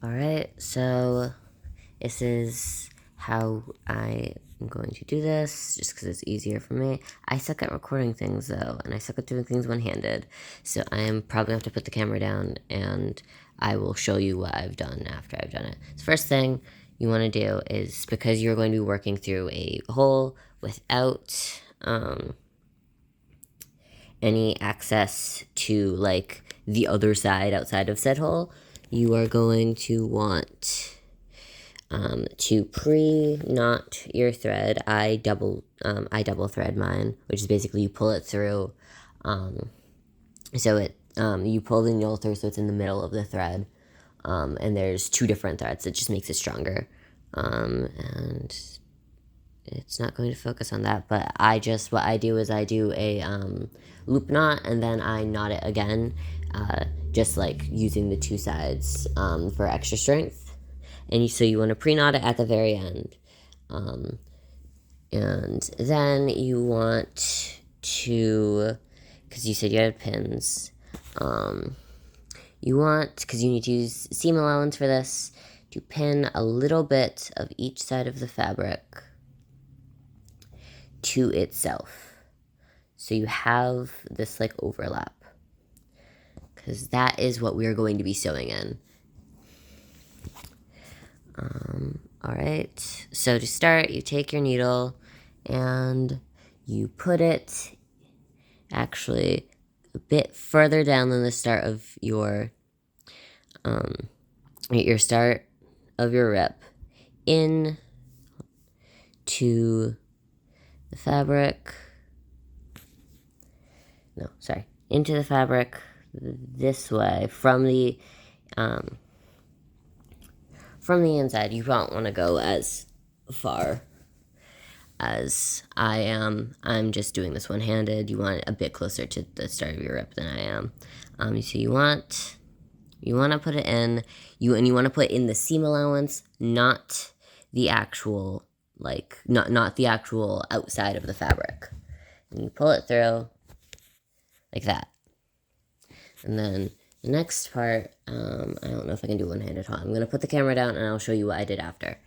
Alright, so this is how I am going to do this, just because it's easier for me. I suck at recording things, though, and I suck at doing things one-handed, so I am probably going to have to put the camera down, and I will show you what I've done after I've done it. The first thing you want to do is, because you're going to be working through a hole without any access to, like, the other side outside of said hole, you are going to want to pre-knot your thread. I double thread mine, which is basically you pull it through, so you pull the needle through so it's in the middle of the thread, and there's two different threads. It just makes it stronger, and it's not going to focus on that, but what I do is I do a loop knot, and then I knot it again, just like using the two sides for extra strength. And so you want to pre-knot it at the very end. And then you want to, because you said you had pins, because you need to use seam allowance for this, to pin a little bit of each side of the fabric to itself. So you have this like overlap, because that is what we're going to be sewing in. Alright, so to start, you take your needle and you put it actually a bit further down than the start of your start of your rip in to the fabric. No, sorry, into the fabric this way from the inside. You don't want to go as far as I am. I'm just doing this one-handed. You want it a bit closer to the start of your rip than I am. So you want to put it in, and you want to put in the seam allowance, not the actual, like, not the actual outside of the fabric. And you pull it through like that. And then the next part, I don't know if I can do one-handed. I'm going to put the camera down and I'll show you what I did after.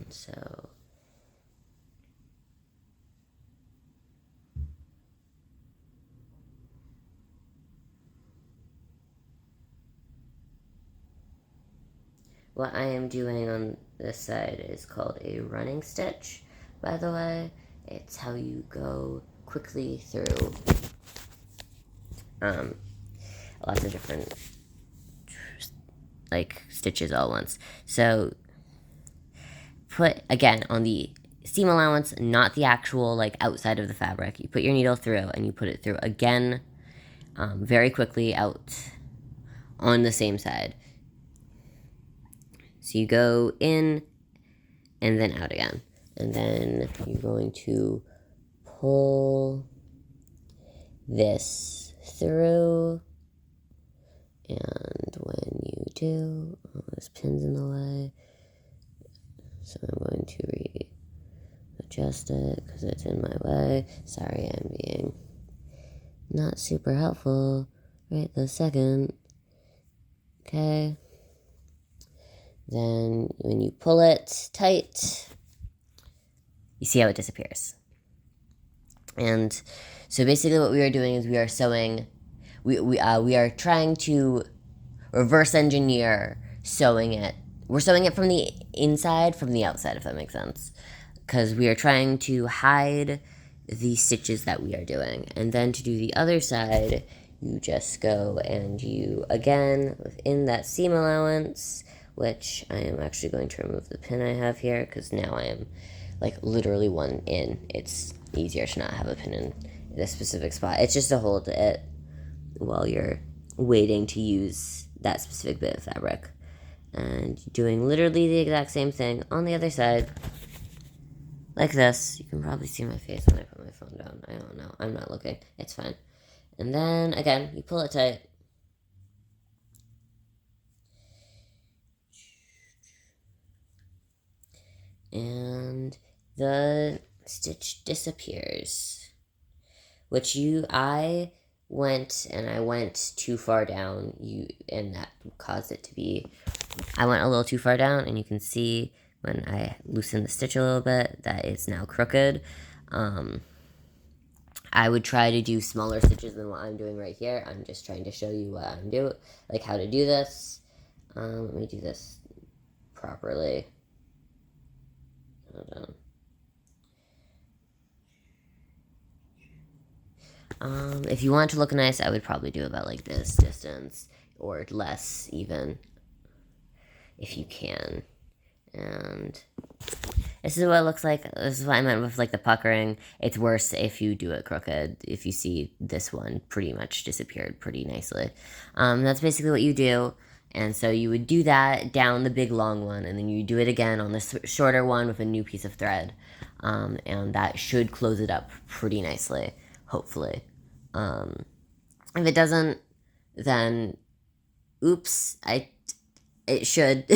So what I am doing on this side is called a running stitch, by the way. It's how you go quickly through lots of different like stitches all once. So put again on the seam allowance, not the actual like outside of the fabric. You put your needle through and you put it through again, very quickly out on the same side. So you go in and then out again, and then you're going to pull this through. And when you do, oh, there's pins in the way, so I'm going to readjust it because it's in my way. Sorry, I'm being not super helpful right this second. Okay. Then when you pull it tight, you see how it disappears. And so basically what we are doing is we are sewing. We are trying to reverse engineer sewing it. We're sewing it from the inside, from the outside, if that makes sense. Because we are trying to hide the stitches that we are doing. And then to do the other side, you just go and you, again, within that seam allowance, which I am actually going to remove the pin I have here, because now I am, like, literally one in. It's easier to not have a pin in this specific spot. It's just to hold it while you're waiting to use that specific bit of fabric. And doing literally the exact same thing on the other side, like this. You can probably see my face when I put my phone down. I don't know. I'm not looking. It's fine. And then, again, you pull it tight. And the stitch disappears. I went too far down, and that caused it to be I went a little too far down, and you can see when I loosen the stitch a little bit that it's now crooked. I would try to do smaller stitches than what I'm doing right here. I'm just trying to show you what I'm doing, like how to do this. Let me do this properly. Hold on. If you want it to look nice, I would probably do about like this distance or less even, if you can. And this is what it looks like. This is what I meant with like the puckering. It's worse if you do it crooked. If you see this one pretty much disappeared pretty nicely. That's basically what you do. And so you would do that down the big long one, and then you do it again on the shorter one with a new piece of thread. And that should close it up pretty nicely, hopefully. If it doesn't, then oops, it should.